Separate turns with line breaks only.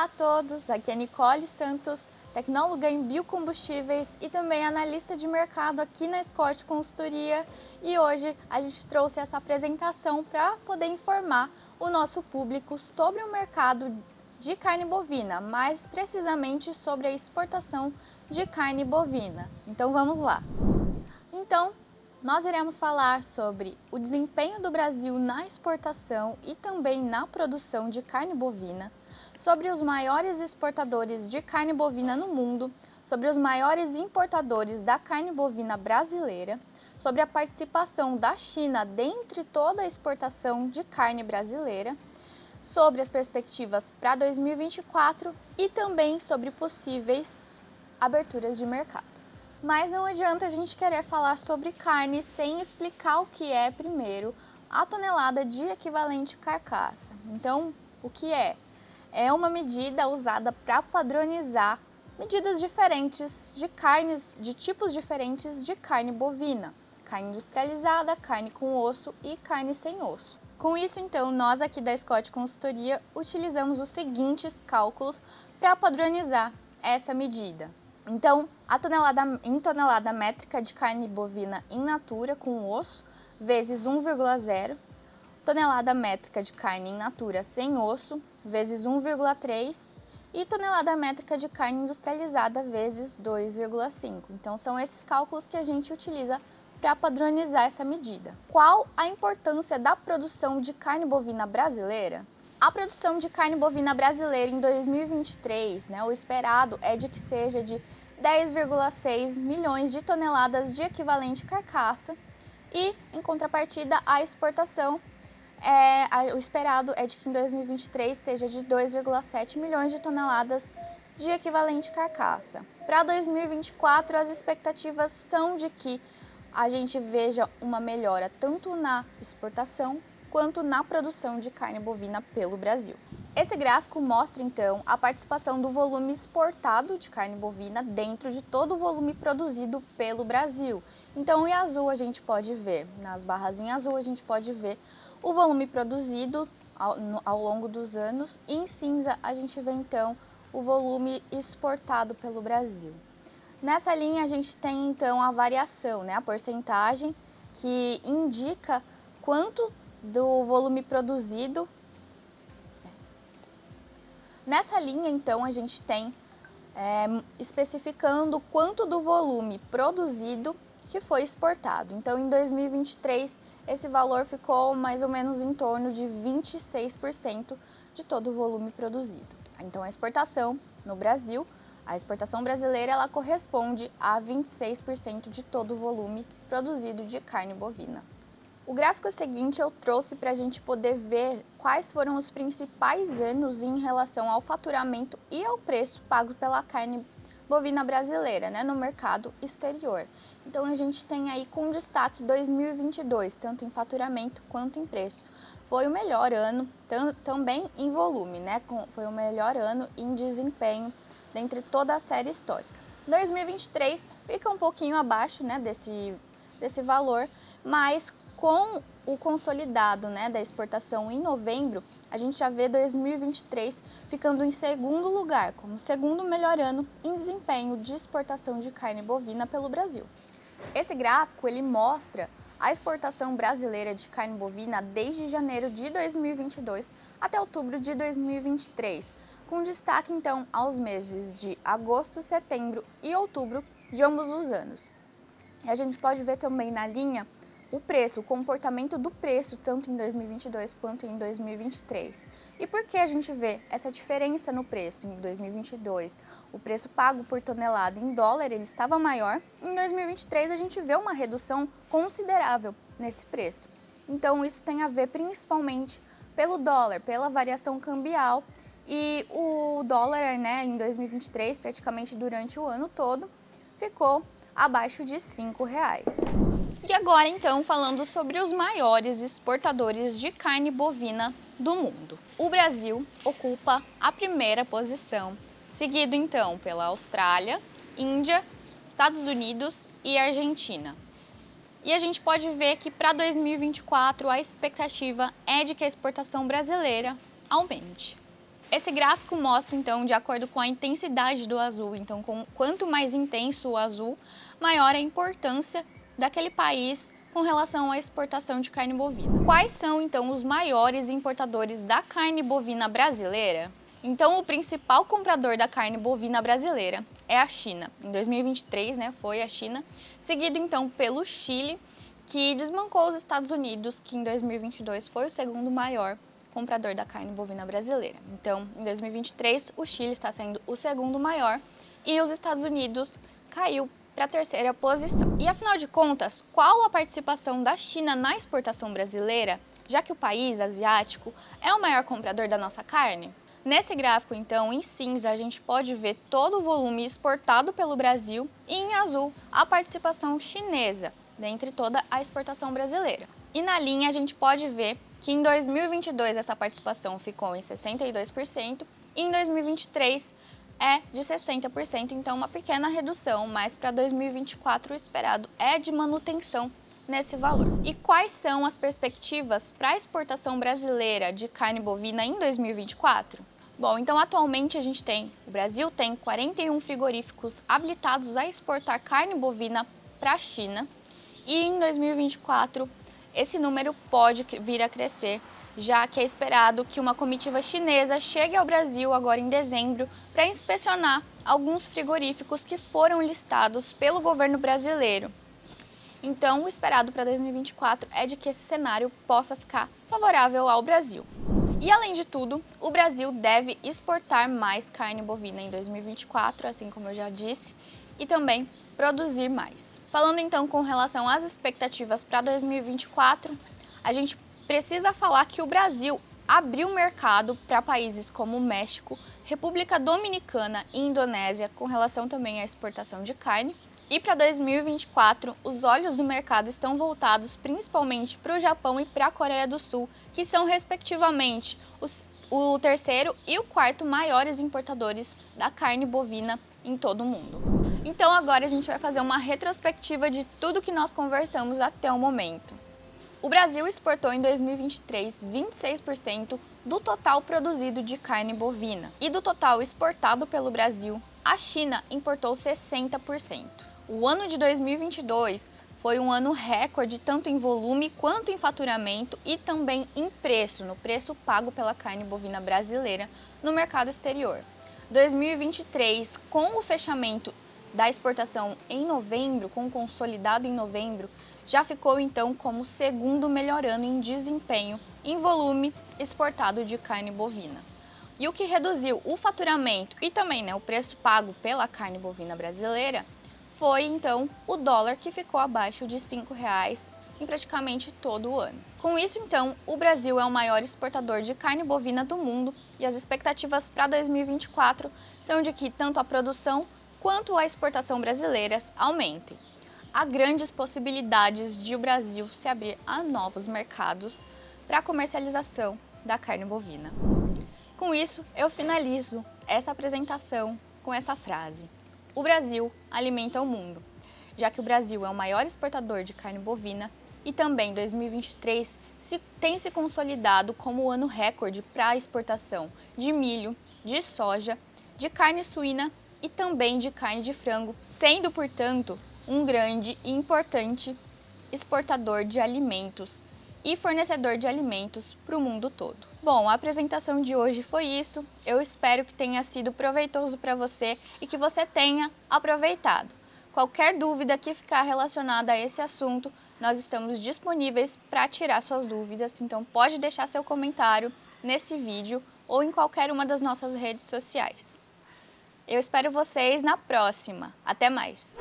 Olá a todos, aqui é Nicole Santos, tecnóloga em biocombustíveis e também analista de mercado aqui na Scott Consultoria, e hoje a gente trouxe essa apresentação para poder informar o nosso público sobre o mercado de carne bovina, mais precisamente sobre a exportação de carne bovina. Então vamos lá. Então, nós iremos falar sobre o desempenho do Brasil na exportação e também na produção de carne bovina, sobre os maiores exportadores de carne bovina no mundo, sobre os maiores importadores da carne bovina brasileira, sobre a participação da China dentre toda a exportação de carne brasileira, sobre as perspectivas para 2024 e também sobre possíveis aberturas de mercado. Mas não adianta a gente querer falar sobre carne sem explicar o que é, primeiro, a tonelada de equivalente carcaça. Então, o que é? É uma medida usada para padronizar medidas diferentes de carnes, de tipos diferentes de carne bovina. Carne industrializada, carne com osso e carne sem osso. Com isso, então, nós aqui da Scott Consultoria utilizamos os seguintes cálculos para padronizar essa medida. Então, em tonelada métrica de carne bovina in natura com osso, vezes 1,0, tonelada métrica de carne in natura sem osso, vezes 1,3, e tonelada métrica de carne industrializada, vezes 2,5. Então, são esses cálculos que a gente utiliza para padronizar essa medida. Qual a importância da produção de carne bovina brasileira? A produção de carne bovina brasileira em 2023, o esperado é de que seja de 10,6 milhões de toneladas de equivalente carcaça e, em contrapartida, a exportação, o esperado é de que em 2023 seja de 2,7 milhões de toneladas de equivalente carcaça. Para 2024, as expectativas são de que a gente veja uma melhora tanto na exportação quanto na produção de carne bovina pelo Brasil. Esse gráfico mostra, então, a participação do volume exportado de carne bovina dentro de todo o volume produzido pelo Brasil. Então, em azul a gente pode ver, nas barras em azul a gente pode ver o volume produzido ao longo dos anos, e em cinza a gente vê, então, o volume exportado pelo Brasil. Nessa linha a gente tem, então, a variação, a porcentagem que indica quanto do volume produzido. Nessa linha, então, a gente tem especificando quanto do volume produzido que foi exportado. Então, em 2023, esse valor ficou mais ou menos em torno de 26% de todo o volume produzido. Então, a exportação no Brasil, a exportação brasileira, ela corresponde a 26% de todo o volume produzido de carne bovina. O gráfico seguinte eu trouxe para a gente poder ver quais foram os principais anos em relação ao faturamento e ao preço pago pela carne bovina brasileira, no mercado exterior. Então a gente tem aí com destaque 2022, tanto em faturamento quanto em preço. Foi o melhor ano também em volume, foi o melhor ano em desempenho dentre toda a série histórica. 2023 fica um pouquinho abaixo desse valor, mas com o consolidado da exportação em novembro, a gente já vê 2023 ficando em segundo lugar, como o segundo melhor ano em desempenho de exportação de carne bovina pelo Brasil. Esse gráfico ele mostra a exportação brasileira de carne bovina desde janeiro de 2022 até outubro de 2023, com destaque então aos meses de agosto, setembro e outubro de ambos os anos. E a gente pode ver também na linha o comportamento do preço, tanto em 2022 quanto em 2023. E por que a gente vê essa diferença no preço? Em 2022, o preço pago por tonelada em dólar ele estava maior. Em 2023, a gente vê uma redução considerável nesse preço. Então, isso tem a ver principalmente pelo dólar, pela variação cambial. E o dólar, em 2023, praticamente durante o ano todo, ficou abaixo de R$ 5. E agora, então, falando sobre os maiores exportadores de carne bovina do mundo. O Brasil ocupa a primeira posição, seguido, então, pela Austrália, Índia, Estados Unidos e Argentina. E a gente pode ver que para 2024 a expectativa é de que a exportação brasileira aumente. Esse gráfico mostra, então, de acordo com a intensidade do azul. Então, quanto mais intenso o azul, maior a importância daquele país com relação à exportação de carne bovina. Quais são, então, os maiores importadores da carne bovina brasileira? Então, o principal comprador da carne bovina brasileira é a China. Em 2023, foi a China, seguido, então, pelo Chile, que desbancou os Estados Unidos, que em 2022 foi o segundo maior comprador da carne bovina brasileira. Então, em 2023, o Chile está sendo o segundo maior e os Estados Unidos caiu para a terceira posição. E afinal de contas, qual a participação da China na exportação brasileira, já que o país asiático é o maior comprador da nossa carne? Nesse gráfico, então, em cinza, a gente pode ver todo o volume exportado pelo Brasil e em azul a participação chinesa, dentre toda a exportação brasileira. E na linha a gente pode ver que em 2022 essa participação ficou em 62% e em 2023 é de 60%, então uma pequena redução, mas para 2024 o esperado é de manutenção nesse valor. E quais são as perspectivas para a exportação brasileira de carne bovina em 2024? Bom, então atualmente o Brasil tem 41 frigoríficos habilitados a exportar carne bovina para a China e em 2024 esse número pode vir a crescer, já que é esperado que uma comitiva chinesa chegue ao Brasil agora em dezembro para inspecionar alguns frigoríficos que foram listados pelo governo brasileiro. Então, o esperado para 2024 é de que esse cenário possa ficar favorável ao Brasil. E além de tudo, o Brasil deve exportar mais carne bovina em 2024, assim como eu já disse, e também produzir mais. Falando então com relação às expectativas para 2024, a gente precisa falar que o Brasil abriu mercado para países como México, República Dominicana e Indonésia com relação também à exportação de carne. E para 2024, os olhos do mercado estão voltados principalmente para o Japão e para a Coreia do Sul, que são respectivamente o terceiro e o quarto maiores importadores da carne bovina em todo o mundo. Então agora a gente vai fazer uma retrospectiva de tudo que nós conversamos até o momento. O Brasil exportou em 2023 26% do total produzido de carne bovina. E do total exportado pelo Brasil, a China importou 60%. O ano de 2022 foi um ano recorde tanto em volume quanto em faturamento e também em preço, no preço pago pela carne bovina brasileira no mercado exterior. 2023, com o fechamento da exportação em novembro, com o consolidado em novembro, já ficou então como o segundo melhor ano em desempenho em volume exportado de carne bovina. E o que reduziu o faturamento e também o preço pago pela carne bovina brasileira foi então o dólar, que ficou abaixo de R$ 5,00 em praticamente todo o ano. Com isso, então, o Brasil é o maior exportador de carne bovina do mundo e as expectativas para 2024 são de que tanto a produção quanto a exportação brasileiras aumentem. Há grandes possibilidades de o Brasil se abrir a novos mercados para a comercialização da carne bovina. Com isso, eu finalizo essa apresentação com essa frase: o Brasil alimenta o mundo, já que o Brasil é o maior exportador de carne bovina e também 2023 tem se consolidado como o ano recorde para a exportação de milho, de soja, de carne suína e também de carne de frango, sendo, portanto, um grande e importante exportador de alimentos e fornecedor de alimentos para o mundo todo. Bom, a apresentação de hoje foi isso. Eu espero que tenha sido proveitoso para você e que você tenha aproveitado. Qualquer dúvida que ficar relacionada a esse assunto, nós estamos disponíveis para tirar suas dúvidas, então pode deixar seu comentário nesse vídeo ou em qualquer uma das nossas redes sociais. Eu espero vocês na próxima. Até mais!